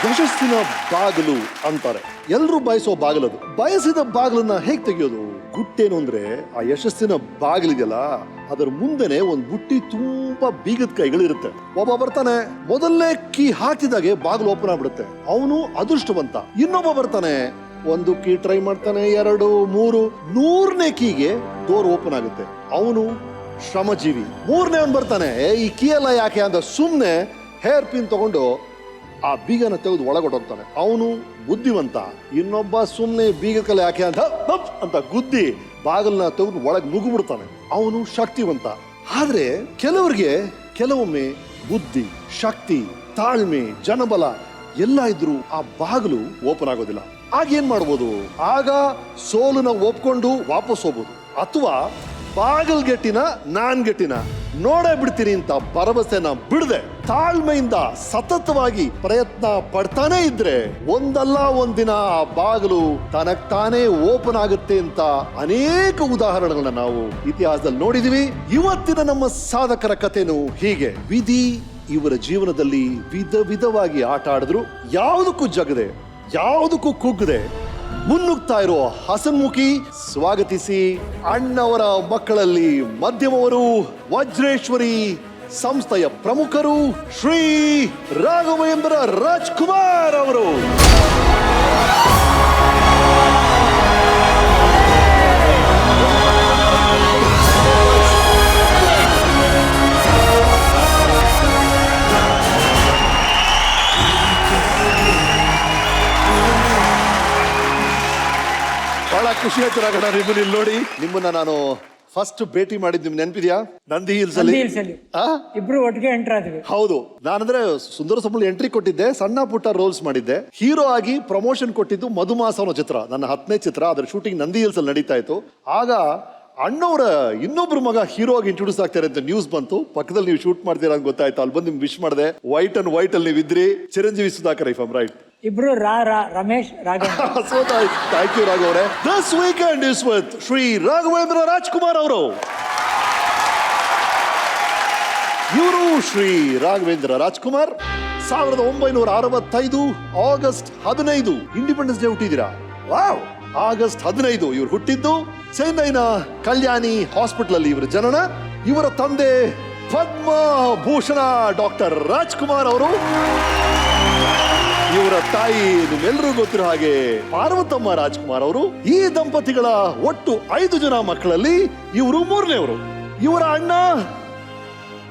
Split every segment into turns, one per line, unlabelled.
ಯಶಸ್ಸಿನ ಬಾಗಿಲು ಅಂತಾರೆ. ಎಲ್ರು ಬಯಸೋ ಬಾಗಿಲದು. ಬಯಸಿದ ಬಾಗಿಲನ್ನ ಹೇಗ್ ತೆಗೆಯೋದು? ಗುಟ್ಟೇನು ಅಂದ್ರೆ ಆ ಯಶಸ್ಸಿನ ಬಾಗಿಲಿದೆಯಲ್ಲ, ಅದರ ಮುಂದೆನೆ ಒಂದ್ ಬುಟ್ಟಿ ತುಂಬಾ ಬೀಗದ ಕೈಗಳಿರುತ್ತೆ. ಒಬ್ಬ ಬರ್ತಾನೆ, ಮೊದಲನೇ ಕೀ ಹಾಕಿದಾಗೆ ಬಾಗಿಲು ಓಪನ್ ಆಗ್ಬಿಡುತ್ತೆ, ಅವನು ಅದೃಷ್ಟವಂತ. ಇನ್ನೊಬ್ಬ ಬರ್ತಾನೆ, ಒಂದು ಕೀ ಟ್ರೈ ಮಾಡ್ತಾನೆ, 2, 3, 100ನೇ ಕೀಗೆ ಡೋರ್ ಓಪನ್ ಆಗುತ್ತೆ, ಅವನು ಶ್ರಮಜೀವಿ. 3ನೇ ಅವನು ಬರ್ತಾನೆ, ಈ ಕೀ ಎಲ್ಲ ಯಾಕೆ ಅಂತ ಸುಮ್ನೆ ಹೇರ್ ಪಿನ್ ತಗೊಂಡು ಆ ಬೀಗನ ತೆಗೆದು ಒಳಗೊಟ್ಟೋಗ್ತಾನೆ, ಅವನು ಬುದ್ಧಿವಂತ. ಇನ್ನೊಬ್ಬ ಸುಮ್ನೆ ಬೀಗ ಕಲೆ ಯಾಕೆ ಅಂತ ಗುದ್ದಿ ಬಾಗಿಲನ್ನ ತೆಗೆದು ಒಳಗೆ ನುಗ್ಗಿಬಿಡ್ತಾನೆ, ಅವನು ಶಕ್ತಿವಂತ. ಆದ್ರೆ ಕೆಲವರಿಗೆ ಕೆಲವೊಮ್ಮೆ ಬುದ್ಧಿ, ಶಕ್ತಿ, ತಾಳ್ಮೆ, ಜನಬಲ ಎಲ್ಲ ಇದ್ರು ಆ ಬಾಗಿಲು ಓಪನ್ ಆಗೋದಿಲ್ಲ. ಆಗ ಏನ್ ಮಾಡ್ಬೋದು? ಆಗ ಸೋಲನ್ನ ಒಪ್ಕೊಂಡು ವಾಪಸ್ ಹೋಗ್ಬೋದು, ಅಥವಾ ಬಾಗಿಲ್ ಗೆಟ್ಟಿನ ನಾನ್ ಗೆಟ್ಟಿನ ನೋಡೇ ಬಿಡ್ತೀನಿ ಅಂತ ಭರವಸೆನ ಬಿಡದೆ ತಾಳ್ಮೆಯಿಂದ ಸತತವಾಗಿ ಪ್ರಯತ್ನ ಪಡ್ತಾನೆ ಇದ್ರೆ ಒಂದಲ್ಲ ಒಂದಿನ ಆ ಬಾಗಿಲು ತನಗ್ತಾನೇ ಓಪನ್ ಆಗುತ್ತೆ ಅಂತ ಅನೇಕ ಉದಾಹರಣೆಗಳನ್ನ ನಾವು ಇತಿಹಾಸದಲ್ಲಿ ನೋಡಿದೀವಿ. ಇವತ್ತಿನ ನಮ್ಮ ಸಾಧಕರ ಕಥೆನೂ ಹೀಗೆ. ವಿಧಿ ಇವರ ಜೀವನದಲ್ಲಿ ವಿಧವಾಗಿ ಆಟ ಆಡಿದ್ರು, ಯಾವುದಕ್ಕೂ ಜಗದೆ, ಯಾವುದಕ್ಕೂ ಕುಗ್ಗದೆ ಮುನ್ನುಗ್ತಾ ಇರೋ ಹಸನ್ಮುಖಿ. ಸ್ವಾಗತಿಸಿ ಅಣ್ಣವರ ಮಕ್ಕಳಲ್ಲಿ ಮಧ್ಯಮವರು, ವಜ್ರೇಶ್ವರಿ ಸಂಸ್ಥೆಯ ಪ್ರಮುಖರು, ಶ್ರೀ ರಾಘವೇಂದ್ರ ರಾಜ್ಕುಮಾರ್ ಅವರು. ಬಹಳ ಖುಷಿ ಆಯ್ತು ರಾಘಣ್ಣ ನಿಮ್ಮನ್ನ ಇಲ್ಲಿ ನೋಡಿ. ನಿಮ್ಮನ್ನ ನಾನು ಫಸ್ಟ್ ಭೇಟಿ ಮಾಡಿದ್ದು ನಿಮ್ಗೆ ನೆನಪಿದ್ಯಾ? ನಂದಿ ಹಿಲ್ಸ್ ಅಲ್ಲಿ
ಇಬ್ರು ಒಟ್ಟಿಗೆ ಎಂಟರ್ ಆದ್ವಿ.
ಹೌದು, ನಾನಂದ್ರೆ ಸುಂದರ ಸಂಬಳ ಎಂಟ್ರಿ ಕೊಟ್ಟಿದ್ದೆ, ಸಣ್ಣ ಪುಟ್ಟ ರೋಲ್ಸ್ ಮಾಡಿದ್ದೆ. ಹೀರೋ ಆಗಿ ಪ್ರಮೋಷನ್ ಕೊಟ್ಟಿದ್ದು ಮಧುಮಾಸ ಅನ್ನೋ ಚಿತ್ರ, ನನ್ನ 10ನೇ ಚಿತ್ರ. ಅದರ ಶೂಟಿಂಗ್ ನಂದಿ ಹಿಲ್ಸ್ ಅಲ್ಲಿ ನಡೀತಾ ಇತ್ತು. ಆಗ ಅಣ್ಣವರ ಇನ್ನೊಬ್ರು ಮಗ ಹೀರೋ ಆಗಿ ಇಂಟ್ರೊಡ್ಯೂಸ್ ಆಗ್ತಾರೆ ಅಂತ ನ್ಯೂಸ್ ಬಂತು. ಪಕ್ಕದಲ್ಲಿ ನೀವು ಶೂಟ್ ಮಾಡ್ತೀರಾ ಅಂತ ಗೊತ್ತಾಯ್ತು. ಅಲ್ಲಿ ಬಂದು ನಿಮ್ಗೆ ವಿಶ್ ಮಾಡಿದೆ. ವೈಟ್ ಅಂಡ್ ವೈಟ್ ಅಲ್ಲಿ ನೀವು ಇದ್ರಿ. Chiranjeevi Sudhakar, if I am right.
ಇಬ್ರು Ramesh Raghavendra.
So thank you ರಾಘವರೇ. This weekend is with Shri Raghavendra Rajkumar ಅವರು. ಇವರು Shri Raghavendra Rajkumar 1965 August 15 Independence Day ಹುಟ್ಟಿದ್ದೀರಾ. ವಾವ್! ಆಗಸ್ಟ್ 15 ಇವರು ಹುಟ್ಟಿದ್ದು. ಚೆನ್ನೈನ ಕಲ್ಯಾಣಿ ಹಾಸ್ಪಿಟಲ್ ಅಲ್ಲಿ ಇವರ ಜನನ. ಇವರ ತಂದೆ ಪದ್ಮಭೂಷಣ ಡಾಕ್ಟರ್ ರಾಜ್ಕುಮಾರ್ ಅವರು. ಇವರ ತಾಯಿ ನಿಮ್ಮೆಲ್ಲರೂ ಗೊತ್ತಿರೋ ಹಾಗೆ ಪಾರ್ವತಮ್ಮ ರಾಜ್ಕುಮಾರ್ ಅವರು. ಈ ದಂಪತಿಗಳ ಒಟ್ಟು 5 ಜನ ಮಕ್ಕಳಲ್ಲಿ ಇವರು 3ನೇವರು. ಇವರ ಅಣ್ಣ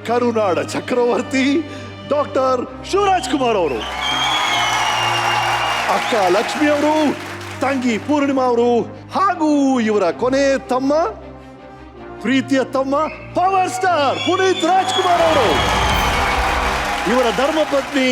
ಕರುನಾಡ ಚಕ್ರವರ್ತಿ ಡಾಕ್ಟರ್ ಶಿವರಾಜ್ ಕುಮಾರ್ ಅವರು, ಅಕ್ಕ ಲಕ್ಷ್ಮಿ ಅವರು, ತಂಗಿ ಪೂರ್ಣಿಮಾ ಅವರು, ಹಾಗೂ ಇವರ ಕೊನೆ ತಮ್ಮ, ಪ್ರೀತಿಯ ತಮ್ಮ, ಪವರ್ ಸ್ಟಾರ್ ಪುನೀತ್ ರಾಜ್ಕುಮಾರ್ ಅವರು. ಇವರ ಧರ್ಮಪತ್ನಿ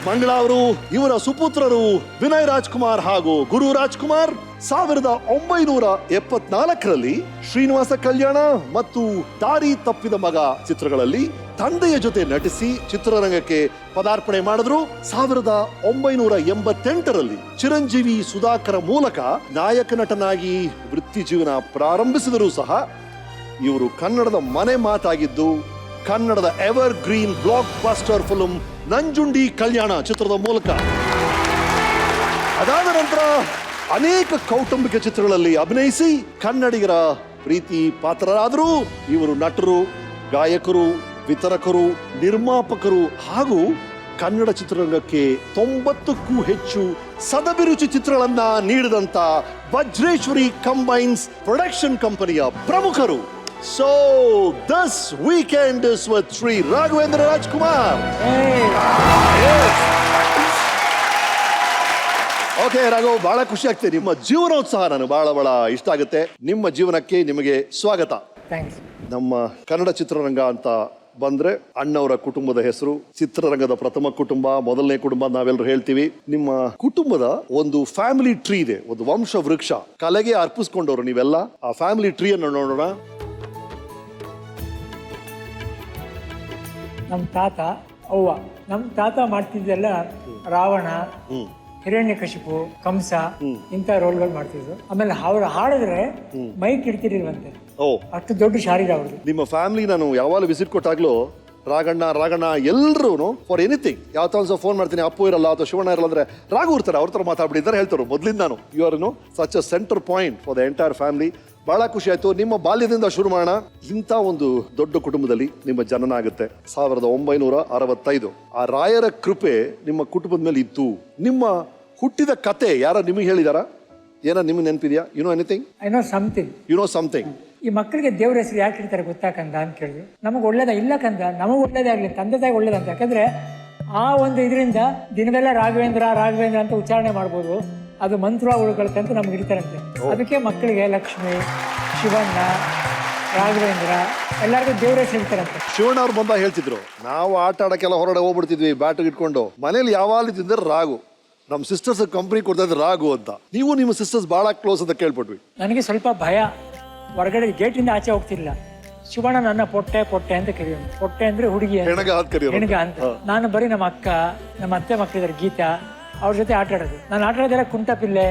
ಮಂಗಳಾ ಅವರು, ಇವರ ಸುಪುತ್ರರು ವಿನಯ್ ರಾಜ್ಕುಮಾರ್ ಹಾಗೂ ಗುರು ರಾಜ್ಕುಮಾರ್. 1974ರಲ್ಲಿ ಶ್ರೀನಿವಾಸ ಕಲ್ಯಾಣ ಮತ್ತು ದಾರಿ ತಪ್ಪಿದ ಮಗ ಚಿತ್ರಗಳಲ್ಲಿ ತಂದೆಯ ಜೊತೆ ನಟಿಸಿ ಚಿತ್ರರಂಗಕ್ಕೆ ಪದಾರ್ಪಣೆ ಮಾಡಿದ್ರು. 1988ರಲ್ಲಿ ಚಿರಂಜೀವಿ ಸುಧಾಕರ ಮೂಲಕ ನಾಯಕ ನಟನಾಗಿ ವೃತ್ತಿ ಜೀವನ ಪ್ರಾರಂಭಿಸಿದರೂ ಸಹ ಇವರು ಕನ್ನಡದ ಮನೆ ಮಾತಾಗಿದ್ದು ಕನ್ನಡದ evergreen blockbuster film Nanjundi Kalyana ಚಿತ್ರದ ಮೂಲಕ. ಅದಾದ ನಂತರ ಅನೇಕ ಕೌಟುಂಬಿಕ ಚಿತ್ರಗಳಲ್ಲಿ ಅಭಿನಯಿಸಿ ಕನ್ನಡಿಗರ ಪ್ರೀತಿ ಪಾತ್ರರಾದರು. ಇವರು ನಟರು, ಗಾಯಕರು, ವಿತರಕರು, ನಿರ್ಮಾಪಕರು ಹಾಗೂ ಕನ್ನಡ ಚಿತ್ರರಂಗಕ್ಕೆ 90ಕ್ಕೂ ಹೆಚ್ಚು ಸದಭಿರುಚಿ ಚಿತ್ರಗಳನ್ನ ನೀಡಿದಂತ ವಜ್ರೇಶ್ವರಿ ಕಂಬೈನ್ಸ್ ಪ್ರೊಡಕ್ಷನ್ ಕಂಪನಿಯ ಪ್ರಮುಖರು. So this weekend is with Sri Raghavendra Rajkumar. Okay Raghav, ಬಹಳ ಖುಷಿ ಆಗ್ತದೆ. ನಿಮ್ಮ ಜೀವನೋತ್ಸಾಹ ನನಗೆ ಬಹಳ ಇಷ್ಟ ಆಗುತ್ತೆ. ನಿಮ್ಮ ಜೀವನಕ್ಕೆ ನಿಮಗೆ ಸ್ವಾಗತ.
ಥ್ಯಾಂಕ್ಸ್.
ನಮ್ಮ ಕನ್ನಡ ಚಿತ್ರರಂಗ ಅಂತ ಬಂದ್ರೆ ಅಣ್ಣವರ ಕುಟುಂಬದ ಹೆಸರು. ಚಿತ್ರರಂಗದ ಪ್ರಥಮ ಕುಟುಂಬ, ಮೊದಲನೇ ಕುಟುಂಬ ನಾವೆಲ್ಲರೂ ಹೇಳ್ತೀವಿ. ನಿಮ್ಮ ಕುಟುಂಬದ ಒಂದು ಫ್ಯಾಮಿಲಿ ಟ್ರೀ ಇದೆ, ಒಂದು ವಂಶ ವೃಕ್ಷ. ಕಲೆಗೆ ಅರ್ಪಿಸ್ಕೊಂಡವರು ನೀವೆಲ್ಲ. ಆ ಫ್ಯಾಮಿಲಿ ಟ್ರೀ ಅನ್ನು ನೋಡೋಣ.
ನಮ್ಮ ತಾತ, ಅವ್ವ. ನಮ್ಮ ತಾತ ಮಾಡ್ತಿದ್ದೆಲ್ಲ ರಾವಣ, ಹಿರಣ್ಯಕಶಿಪು, ಕಂಸ ಇಂಥ ರೋಲ್ಗಳು ಮಾಡ್ತಿದ್ರು. ಆಮೇಲೆ ಅವ್ರು ಹಾಡಿದ್ರೆ ಮೈಕ್ ಇಡ್ತಿರ್ಲಿಲ್ವಂತೆ, ಅಷ್ಟು ದೊಡ್ಡ ಶಾರೀರ ಅವ್ರದ್ದು.
ನಿಮ್ಮ ಫ್ಯಾಮಿಲಿ ನಾನು ಯಾವಾಗ ವಿಸಿಟ್ ಕೊಟ್ಟಾಗ್ಲೂ ರಾಗಣ್ಣ ಎಲ್ರು ಫಾರ್ ಎನಿಥಿಂಗ್ ಯಾವ ತರ ಫೋನ್ ಮಾಡ್ತೀನಿ, ಅಪ್ಪು ಇರಲ್ಲ ಅಥವಾ ಶಿವಣ್ಣ ಇರಲ್ಲ ಅಂದ್ರೆ ರಾಘು ಇರ್ತಾರೆ, ಅವ್ರ ತರ ಮಾತಾಡ್ಬಿಟ್ಟಿದ್ದಾರೆ ಹೇಳ್ತಾರೆ ಮೊದ್ಲಿಂದ ನಾನು. You are such a centre point for the entire family. ಬಹಳ ಖುಷಿ ಆಯ್ತು. ನಿಮ್ಮ ಬಾಲ್ಯದಿಂದ ಶುರು ಮಾಡೋಣ. ಇಂಥ ಒಂದು ದೊಡ್ಡ ಕುಟುಂಬದಲ್ಲಿ ನಿಮ್ಮ ಜನನ ಆಗುತ್ತೆ 1965. ಆ ರಾಯರ ಕೃಪೆ ನಿಮ್ಮ ಕುಟುಂಬದ ಮೇಲೆ ಇತ್ತು. ನಿಮ್ಮ ಹುಟ್ಟಿದ ಕತೆ ಯಾರ ನಿಮಗೆ ಹೇಳಿದಾರ? ಏನೋ ನಿಮ್ಗೆ ನೆನಪಿದ್ಯಾ? You know anything?
I know something.
You know something?
ಈ ಮಕ್ಕಳಿಗೆ ದೇವ್ರ ಹೆಸರು ಯಾಕೆ ಇರ್ತಾರೆ ಗೊತ್ತಾ ಕಂದ ಅಂತ ಕೇಳಿದ್ರು. ನಮಗೆ ಒಳ್ಳೇದ ಇಲ್ಲ ಕಂದ, ನಮಗೆ ಒಳ್ಳೇದೇ ಆಗಲಿ, ತಂದೆ ತಾಯಿಗೆ ಒಳ್ಳೇದಂತ. ಯಾಕಂದ್ರೆ ಆ ಒಂದು ಇದರಿಂದ ದಿನವೆಲ್ಲ ರಾಘವೇಂದ್ರ ಅಂತ ಉಚ್ಚಾರಣೆ ಮಾಡ್ಬೋದು. ಅದು ಮಂತ್ರವಾಗುಳುತ್ತೆ ಅಂತ ನಮ್ಗೆ ಇಡ್ತಾರಂತೆ. ಅದಕ್ಕೆ ಮಕ್ಕಳಿಗೆ ಲಕ್ಷ್ಮಿ, ಶಿವಣ್ಣ, ರಾಘವೇಂದ್ರ ಎಲ್ಲರಿಗೂ ದೇವ್ರ ಹೆಸರು ಇಡ್ತಾರಂತೆ.
ಶಿವಣ್ಣ ಅವ್ರು ಬಂದಾಗ ಹೇಳ್ತಿದ್ರು, ನಾವು ಆಟ ಆಡಕ್ಕೆಲ್ಲ ಹೊರಗಡೆ ಹೋಗ್ಬಿಡ್ತಿದ್ವಿ ಬ್ಯಾಟ್ ಇಟ್ಕೊಂಡು, ಮನೇಲಿ ಯಾವಾಗಲೂ ತಿಂದ್ರೆ ರಾಗು, ನಮ್ಮ ಸಿಸ್ಟರ್ಸ್ ಕಂಪ್ನಿ ಕೊಡ್ತಾ ಇದ್ರೆ ರಾಗು ಅಂತ. ನೀವು ನಿಮ್ಮ ಸಿಸ್ಟರ್ಸ್ ಬಹಳ ಕ್ಲೋಸ್ ಅಂತ ಕೇಳ್ಪಟ್ವಿ.
ನನಗೆ ಸ್ವಲ್ಪ ಭಯ, ಹೊರಗಡೆ ಗೇಟಿಂದ ಆಚೆ ಹೋಗ್ತಿಲ್ಲ. ಶಿವಣ್ಣ ನನ್ನ ಪೊಟ್ಟೆ ಅಂತ ಕರೆಯೋನು. ಪೊಟ್ಟೆ ಅಂದ್ರೆ ಹುಡುಗಿ, ಹೆಣಗ ಅಂತ. ನಾನು ಬರೀ ನಮ್ಮ ಅಕ್ಕ, ನಮ್ಮ ಅತ್ತೆ ಮಕ್ಕಳಿದ್ದಾರೆ ಗೀತಾ, ಅವ್ರ ಜೊತೆ ಆಟ ಆಡೋದು. ನಾನು ಆಟ ಆಡೋದೆಲ್ಲ ಕುಂಟಪಿಲ್ಲೆ,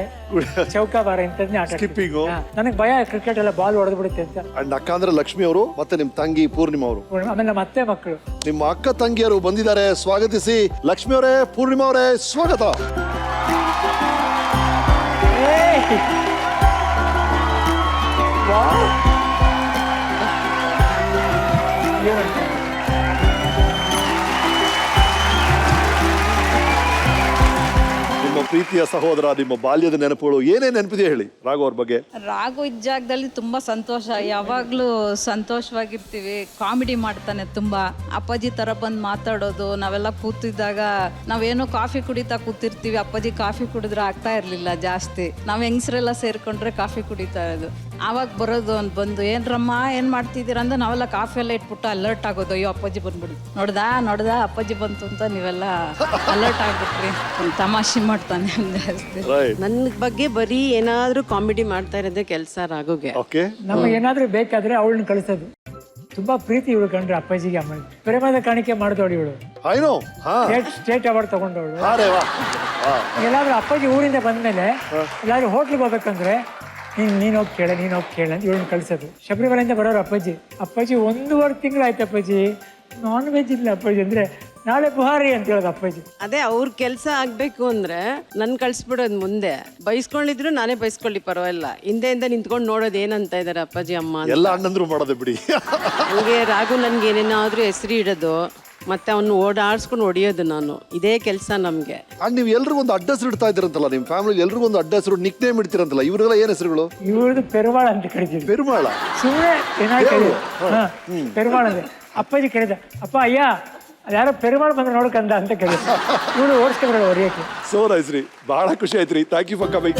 ಚೌಕಾಬಾರ ಇಂಥದ್ನೇ ಆಟ ಆಡ್ತೀನಿ. ನನಗೆ ಭಯ, ಕ್ರಿಕೆಟ್ ಎಲ್ಲ ಬಾಲ್ ಹೊಡೆದು ಬಿಡುತ್ತೆ ಅಂತ.
ಅಂಡ್ ಅಕ್ಕ ಅಂದ್ರೆ ಲಕ್ಷ್ಮಿ ಅವರು, ಮತ್ತೆ ನಿಮ್ ತಂಗಿ ಪೂರ್ಣಿಮಾ ಅವರು,
ಆಮೇಲೆ ನಮ್ಮ ಅತ್ತೆ ಮಕ್ಕಳು.
ನಿಮ್ಮ ಅಕ್ಕ ತಂಗಿಯರು ಬಂದಿದ್ದಾರೆ, ಸ್ವಾಗತಿಸಿ. ಲಕ್ಷ್ಮಿ ಅವರೇ, ಪೂರ್ಣಿಮಾ ಅವರೇ, ಸ್ವಾಗತ. ನಿಮ್ಮ ಪ್ರೀತಿಯ ಸಹೋದರ, ನಿಮ್ಮ ಬಾಲ್ಯದ ನೆನಪುಗಳು ಏನೇನು ನೆನಪಿದೆ ಹೇಳಿ ರಾಘು ಅವ್ರ ಬಗ್ಗೆ.
ರಾಘು ಇದ್ದ ಜಾಗದಲ್ಲಿ ತುಂಬಾ ಸಂತೋಷ, ಯಾವಾಗ್ಲೂ ಸಂತೋಷವಾಗಿರ್ತೀವಿ. ಕಾಮಿಡಿ ಮಾಡ್ತಾನೆ ತುಂಬಾ. ಅಪ್ಪಾಜಿ ತರ ಬಂದು ಮಾತಾಡೋದು. ನಾವೆಲ್ಲ ಕೂತಿದ್ದಾಗ ನಾವೇನೋ ಕಾಫಿ ಕುಡಿತಾ ಕೂತಿರ್ತೀವಿ, ಅಪ್ಪಾಜಿ ಕಾಫಿ ಕುಡಿದ್ರೆ ಆಗ್ತಾ ಇರ್ಲಿಲ್ಲ ಜಾಸ್ತಿ. ನಾವ್ ಹೆಂಗಸರೆಲ್ಲ ಸೇರ್ಕೊಂಡ್ರೆ ಕಾಫಿ ಕುಡಿತಾ ಇರೋದು. ಆವಾಗ ಬರೋದು ಅಂತ ಬಂದು, ಏನ್ರಮ್ಮ ಏನ್ ಮಾಡ್ತಿದ್ದೀರಾ ಅಂದ್ರೆ ನಾವೆಲ್ಲ ಕಾಫಿ ಎಲ್ಲ ಇಟ್ಬಿಟ್ಟು ಅಲರ್ಟ್ ಆಗೋದು. ಅಯ್ಯೋ ಅಪ್ಪಾಜಿ ಬಂದ್ಬಿಡು, ನೋಡ್ದಾ ಅಪ್ಪಾಜಿ ಬಂತು ಅಂತ ನೀವೆಲ್ಲ ಅಲರ್ಟ್ ಆಗ್ಬಿಟ್ರಿ. ತಮಾಷೆ ಮಾಡ್ತಾನೆ ಜಾಸ್ತಿ.
ನನ್ನ ಬಗ್ಗೆ ಬರೀ ಏನಾದ್ರೂ ಕಾಮಿಡಿ ಮಾಡ್ತಾ ಇರೋದೇ ಕೆಲಸ ರಾಘುಗೆ.
ನಮಗೆ ಏನಾದ್ರೂ ಬೇಕಾದ್ರೆ ಅವಳನ್ನ ಕಳಿಸೋದು. ತುಂಬಾ ಪ್ರೀತಿ ಇವಳು ಕಂಡ್ರೆ ಅಪ್ಪಾಜಿಗೆ. ಅಮ್ಮ ಪ್ರೇಮದ ಕಾಣಿಕೆ ಮಾಡಿದವಳು ಇವಳು. ಸ್ಟೇಟ್ ಅವಾರ್ಡ್ ತಗೊಂಡವಳು. ಎಲ್ಲಾದ್ರೂ ಅಪ್ಪಾಜಿ ಊರಿಂದ ಬಂದ್ಮೇಲೆ ಎಲ್ಲಾದ್ರೂ ಹೋಟ್ಲಿಗೆ ಹೋಗ್ಬೇಕಂದ್ರೆ ನೀನ್ ಹೋಗಿ ಕೇಳ ಅಂತ ಇವಳನ್ನ ಕಳ್ಸೋದು. ಶಬರಿಮಲೆಯಿಂದ ಬರೋರು ಅಪ್ಪಾಜಿ 1.5 ತಿಂಗಳು ಆಯ್ತು ಅಪ್ಪಾಜಿ ನಾನ್ ವೆಜ್ ಇಲ್ಲ ಅಪ್ಪಾಜಿ ಅಂದ್ರೆ, ನಾಳೆ ಬುಹಾರಿ ಅಂತ ಹೇಳೋದು ಅಪ್ಪಾಜಿ.
ಅದೇ ಅವ್ರ ಕೆಲಸ ಆಗ್ಬೇಕು ಅಂದ್ರೆ ನನ್ ಕಳ್ಸ್ಬಿಡೋದ್ ಮುಂದೆ. ಬೈಸ್ಕೊಂಡಿದ್ರು ನಾನೇ ಬೈಸ್ಕೊಳ್ಳಿ ಪರವಾಗಿಲ್ಲ, ಹಿಂದೆಯಿಂದ ನಿಂತ್ಕೊಂಡು ನೋಡೋದು ಏನಂತ ಇದಾರೆ ಅಪ್ಪಾಜಿ ಅಮ್ಮ
ಎಲ್ಲ ಅಣ್ಣಂದ್ರು ಮಾಡೋದು ಬಿಡಿ.
ಹಂಗೆ ರಾಘು ನನ್ಗೆ ಏನೇನಾದ್ರೂ ಹೆಸರು ಇಡೋದು, ಮತ್ತೆ ಅವನು ಓಡಾಡ್ಸ್ಕೊಂಡು ಹೊಡಿಯೋದು. ನಾನು ಇದೇ ಕೆಲಸ ನಮ್ಗೆ.
ನೀವು ಎಲ್ರಿಗೂ ಒಂದು ಅಡ್ಡ ಹೆಸರು ಇಡ್ತಾ ಇದ್ದೀರಂತಲ್ಲ, ನಿಮ್ಮ ಫ್ಯಾಮಿಲಿ ಎಲ್ರಿಗೂ ಒಂದು ಅಡ್ಡ ಹೆಸರು, ನಿಕ್ ನೇಮ್ ಇಡ್ತೀರಂತಲ್ಲ, ಇವ್ರಿಗೆಲ್ಲ ಏನ್ ಹೆಸರುಗಳು?
ಇವ್ರದ್ದು ಪೆರುಮಾಳ ಅಂತ ಕರಿತೀವಿ.
ಪೆರುಮಾಳ
ಸುಮ್ಮನೆ ಏನಾಗ್ತದೆ ಪೆರುಮಾಳ ಅಂದ್ರೆ. ಅಪ್ಪಾಜಿ ಕರೀದ, ಅಪ್ಪ ಅಯ್ಯ ಯಾರೋ ಪೆರುಮಾಳ್ ಬಂದ್ರೆ ನೋಡ್ಕಂದ ಅಂತ ಕರೀತ. ಇವಳು ಓಡಿಸ್ಕೊಂಡ್ರೆ ಹೊರಿಯಕ್ಕೆ.
ಸೋ ನೈಸ್ ರೀ, ಬಹಳ ಖುಷಿ ಆಯ್ತು ರೀ. Thank you for coming.